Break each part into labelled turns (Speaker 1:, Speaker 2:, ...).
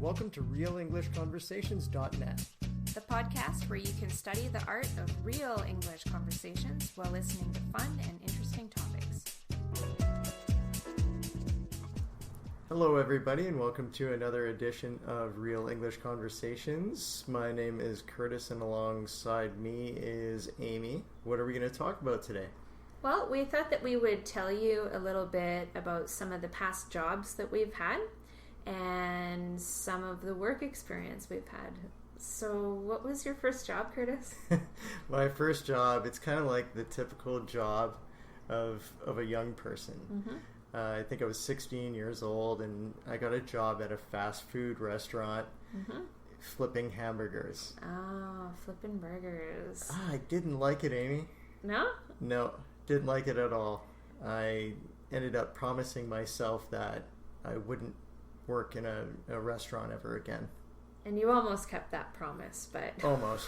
Speaker 1: Welcome to RealEnglishConversations.net.
Speaker 2: The podcast where you can study the art of real English conversations while listening to fun and interesting topics.
Speaker 1: Hello everybody and welcome to another edition of Real English Conversations. My name is Curtis and alongside me is Amy. What are we going to talk about today?
Speaker 2: Well, we thought that we would tell you a little bit about some of the past jobs that we've had and some of the work experience we've had. So what was your first job, Curtis?
Speaker 1: My first job, it's kind of like the typical job of a young person.
Speaker 2: Mm-hmm.
Speaker 1: I think I was 16 years old and I got a job at a fast food restaurant flipping hamburgers.
Speaker 2: Oh, flipping burgers.
Speaker 1: I didn't like it, Amy.
Speaker 2: No?
Speaker 1: No, didn't like it at all. I ended up promising myself that I wouldn't work in a restaurant ever again.
Speaker 2: And you almost kept that promise, but...
Speaker 1: Almost.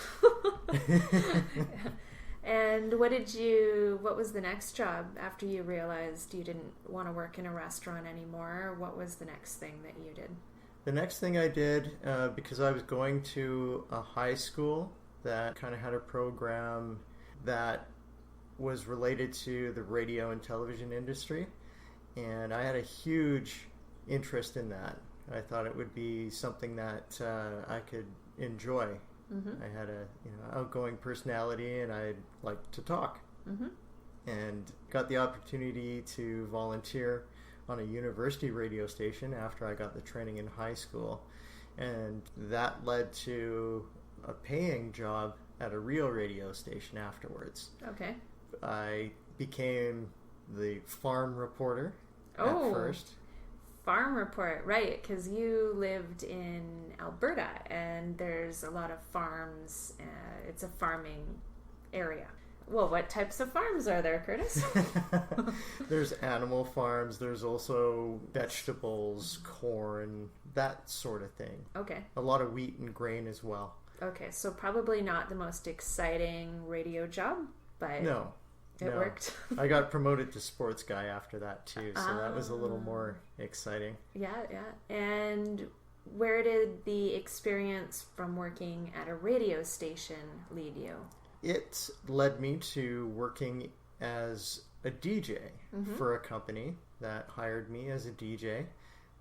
Speaker 2: And what was the next job after you realized you didn't want to work in a restaurant anymore? What was the next thing that you did?
Speaker 1: The next thing I did, because I was going to a high school that kind of had a program that was related to the radio and television industry, and I had a huge interest in that. I thought it would be something that I could enjoy. Mm-hmm. I had a outgoing personality and I liked to talk. Mm-hmm. And got the opportunity to volunteer on a university radio station after I got the training in high school. And that led to a paying job at a real radio station afterwards.
Speaker 2: Okay.
Speaker 1: I became the farm reporter at first.
Speaker 2: Farm report, right, because you lived in Alberta and there's a lot of farms. It's a farming area. Well, what types of farms are there, Curtis?
Speaker 1: There's animal farms. There's also vegetables, corn, that sort of thing.
Speaker 2: Okay.
Speaker 1: A lot of wheat and grain as well.
Speaker 2: Okay, so probably not the most exciting radio job, but...
Speaker 1: No.
Speaker 2: It worked.
Speaker 1: I got promoted to sports guy after that too, so that was a little more exciting.
Speaker 2: Yeah. And where did the experience from working at a radio station lead you?
Speaker 1: It led me to working as a DJ for a company that hired me as a DJ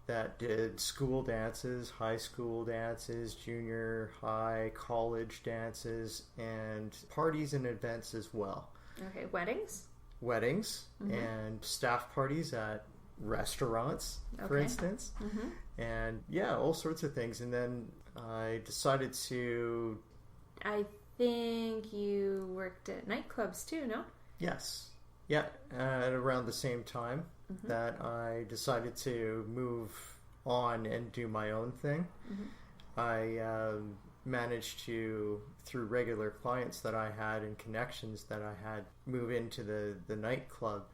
Speaker 1: that did school dances, high school dances, junior high, college dances, and parties and events as well.
Speaker 2: Okay, weddings,
Speaker 1: and staff parties at restaurants, for instance, and all sorts of things. And then I decided to...
Speaker 2: I think you worked at nightclubs too, no?
Speaker 1: Yes. Yeah, at around the same time that I decided to move on and do my own thing. I managed to, through regular clients that I had and connections that I had, move into the nightclub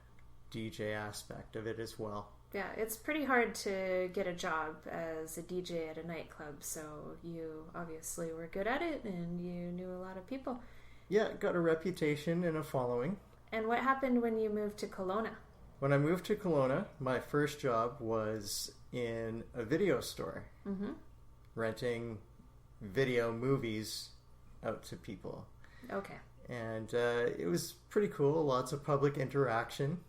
Speaker 1: DJ aspect of it as well.
Speaker 2: Yeah, it's pretty hard to get a job as a DJ at a nightclub, so you obviously were good at it and you knew a lot of people.
Speaker 1: Yeah, got a reputation and a following.
Speaker 2: And what happened when you moved to Kelowna? When
Speaker 1: I moved to Kelowna, my first job was in a video store, renting video movies out to people.
Speaker 2: Okay.
Speaker 1: And it was pretty cool, lots of public interaction,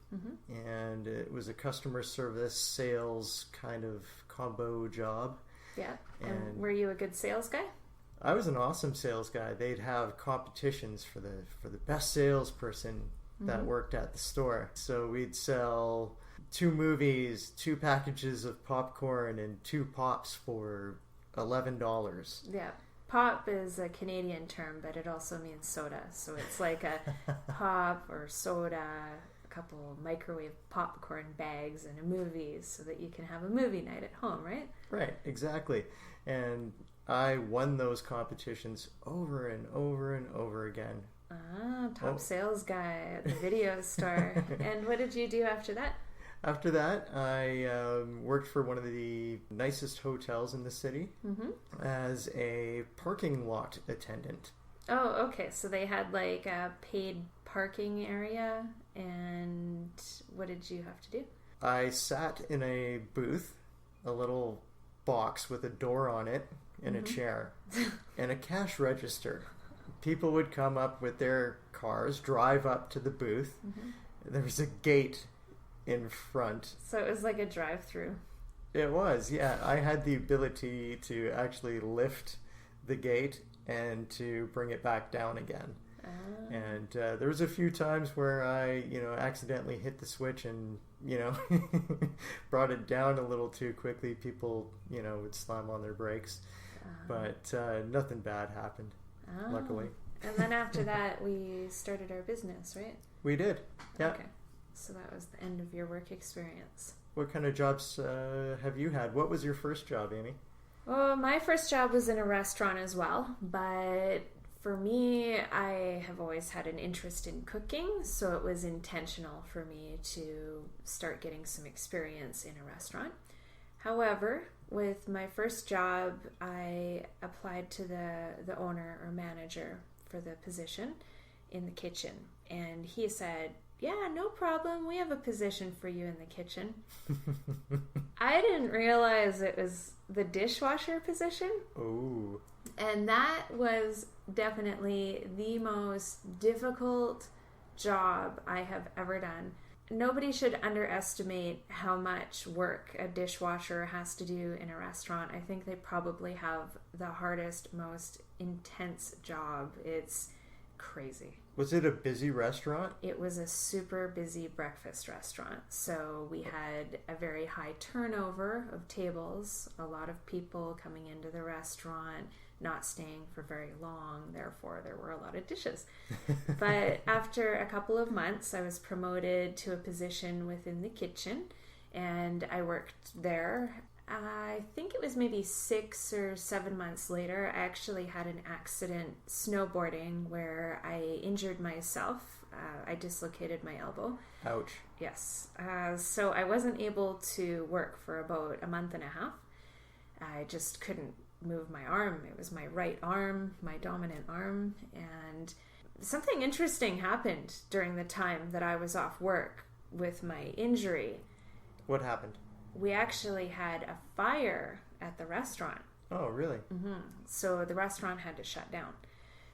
Speaker 1: and it was a customer service sales kind of combo job.
Speaker 2: Yeah. And were you a good sales guy?
Speaker 1: I was an awesome sales guy. They'd have competitions for the best salesperson that worked at the store. So we'd sell 2 movies, 2 packages of popcorn, and 2 pops for $11.
Speaker 2: Yeah. Pop is a Canadian term, but it also means soda. So it's like a pop or soda, a couple microwave popcorn bags, and a movie so that you can have a movie night at home, right?
Speaker 1: Right, exactly. And I won those competitions over and over and over again.
Speaker 2: Top sales guy at the video store. And what did you do after that?
Speaker 1: After that, I worked for one of the nicest hotels in the city as a parking lot attendant.
Speaker 2: Oh, okay. So they had like a paid parking area, and what did you have to do?
Speaker 1: I sat in a booth, a little box with a door on it and a chair and a cash register. People would come up with their cars, drive up to the booth. There was a gate in front.
Speaker 2: So it was like a drive-through.
Speaker 1: It was, yeah. I had the ability to actually lift the gate and to bring it back down again. And there was a few times where I, accidentally hit the switch and, brought it down a little too quickly. People, would slam on their brakes. But nothing bad happened, luckily.
Speaker 2: And then after that, we started our business, right?
Speaker 1: We did, yeah.
Speaker 2: Okay. So that was the end of your work experience.
Speaker 1: What kind of jobs have you had? What was your first job, Amy?
Speaker 2: Well, my first job was in a restaurant as well, but for me, I have always had an interest in cooking, so it was intentional for me to start getting some experience in a restaurant. However, with my first job, I applied to the owner or manager for the position in the kitchen, and he said, "Yeah, no problem. We have a position for you in the kitchen." I didn't realize it was the dishwasher position.
Speaker 1: Oh.
Speaker 2: And that was definitely the most difficult job I have ever done. Nobody should underestimate how much work a dishwasher has to do in a restaurant. I think they probably have the hardest, most intense job. It's crazy.
Speaker 1: Was it a busy restaurant?
Speaker 2: It was a super busy breakfast restaurant. So we had a very high turnover of tables, a lot of people coming into the restaurant, not staying for very long. Therefore, there were a lot of dishes. But after a couple of months, I was promoted to a position within the kitchen, and I worked there. I think it was maybe 6 or 7 months later, I actually had an accident snowboarding where I injured myself. I dislocated my elbow.
Speaker 1: Ouch.
Speaker 2: Yes. So I wasn't able to work for about a month and a half. I just couldn't move my arm. It was my right arm, my dominant arm. And something interesting happened during the time that I was off work with my injury.
Speaker 1: What happened?
Speaker 2: We actually had a fire at the restaurant.
Speaker 1: Oh, really?
Speaker 2: So the restaurant had to shut down.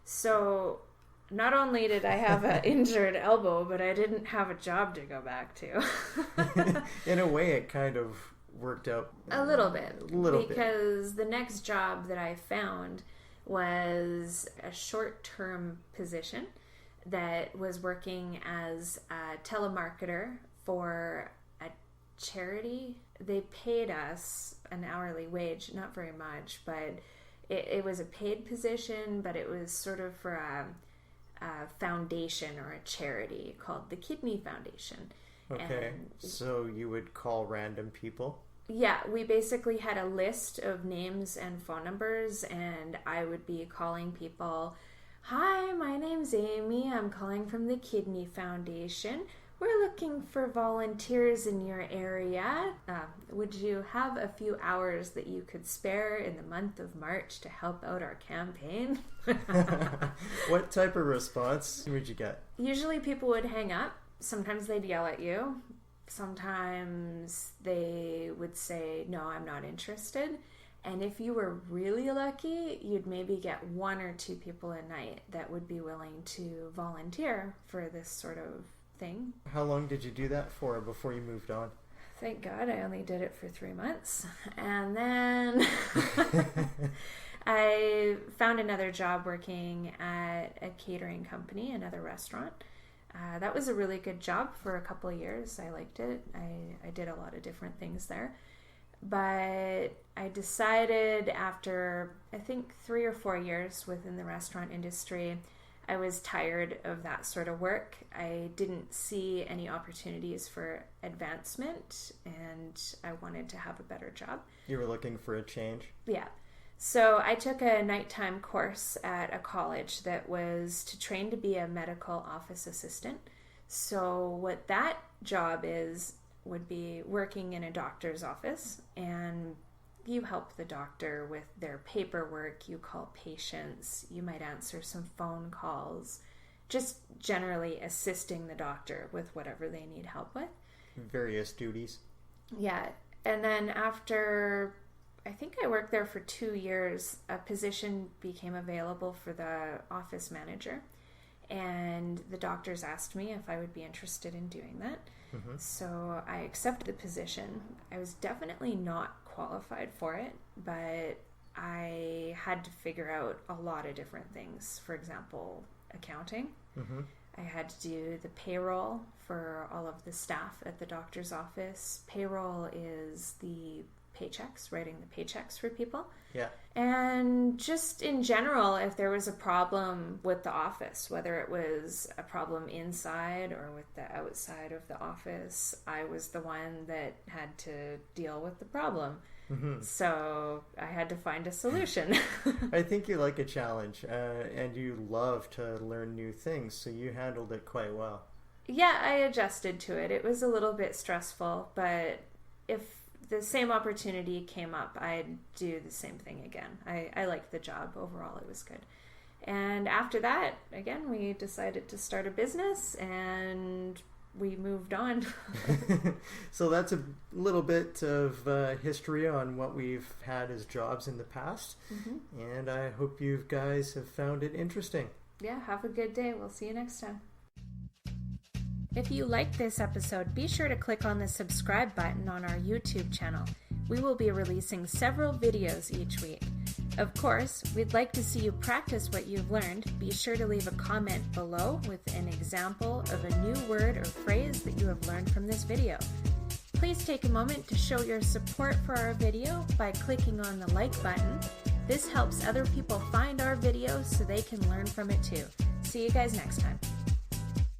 Speaker 2: So not only did I have an injured elbow, but I didn't have a job to go back to.
Speaker 1: In a way, it kind of worked out.
Speaker 2: A little bit.
Speaker 1: Because
Speaker 2: Because the next job that I found was a short-term position that was working as a telemarketer for a charity. They paid us an hourly wage, not very much, but it was a paid position, but it was sort of for a foundation or a charity called the Kidney Foundation.
Speaker 1: Okay,
Speaker 2: And
Speaker 1: so you would call random people?
Speaker 2: yeah, we basically had a list of names and phone numbers, and I would be calling people. "Hi, my name's Amy. I'm calling from the Kidney Foundation. We're looking for volunteers in your area. Would you have a few hours that you could spare in the month of March to help out our campaign?"
Speaker 1: What type of response would you get?
Speaker 2: Usually people would hang up. Sometimes they'd yell at you. Sometimes they would say, "No, I'm not interested." And if you were really lucky, you'd maybe get 1 or 2 people a night that would be willing to volunteer for this sort of thing.
Speaker 1: How long did you do that for before you moved on?
Speaker 2: Thank God I only did it for 3 months. And then I found another job working at a catering company, another restaurant. That was a really good job for a couple of years. I liked it. I did a lot of different things there. But I decided after, I think, 3 or 4 years within the restaurant industry, I was tired of that sort of work. I didn't see any opportunities for advancement, and I wanted to have a better job.
Speaker 1: You were looking for a change?
Speaker 2: Yeah. So I took a nighttime course at a college that was to train to be a medical office assistant. So what that job would be working in a doctor's office, and you help the doctor with their paperwork, you call patients, you might answer some phone calls, just generally assisting the doctor with whatever they need help with.
Speaker 1: Various duties.
Speaker 2: Yeah. And then after, I think I worked there for 2 years. A position became available for the office manager, and the doctors asked me if I would be interested in doing that. Mm-hmm. So I accepted the position. I was definitely not qualified for it, but I had to figure out a lot of different things. For example, accounting. Mm-hmm. I had to do the payroll for all of the staff at the doctor's office. Payroll is the paychecks, writing the paychecks for people.
Speaker 1: Yeah.
Speaker 2: And just in general, if there was a problem with the office, whether it was a problem inside or with the outside of the office, I was the one that had to deal with the problem. Mm-hmm. So I had to find a solution.
Speaker 1: I think you like a challenge, and you love to learn new things, so you handled it quite well.
Speaker 2: Yeah, I adjusted to it. It was a little bit stressful, but if the same opportunity came up, I'd do the same thing again. I liked the job. Overall, it was good. And after that, again, we decided to start a business, and we moved on.
Speaker 1: So that's a little bit of history on what we've had as jobs in the past. Mm-hmm. And I hope you guys have found it interesting.
Speaker 2: Yeah, have a good day. We'll see you next time. If you liked this episode, be sure to click on the subscribe button on our YouTube channel. We will be releasing several videos each week. Of course, we'd like to see you practice what you've learned. Be sure to leave a comment below with an example of a new word or phrase that you have learned from this video. Please take a moment to show your support for our video by clicking on the like button. This helps other people find our videos so they can learn from it too. See you guys next time.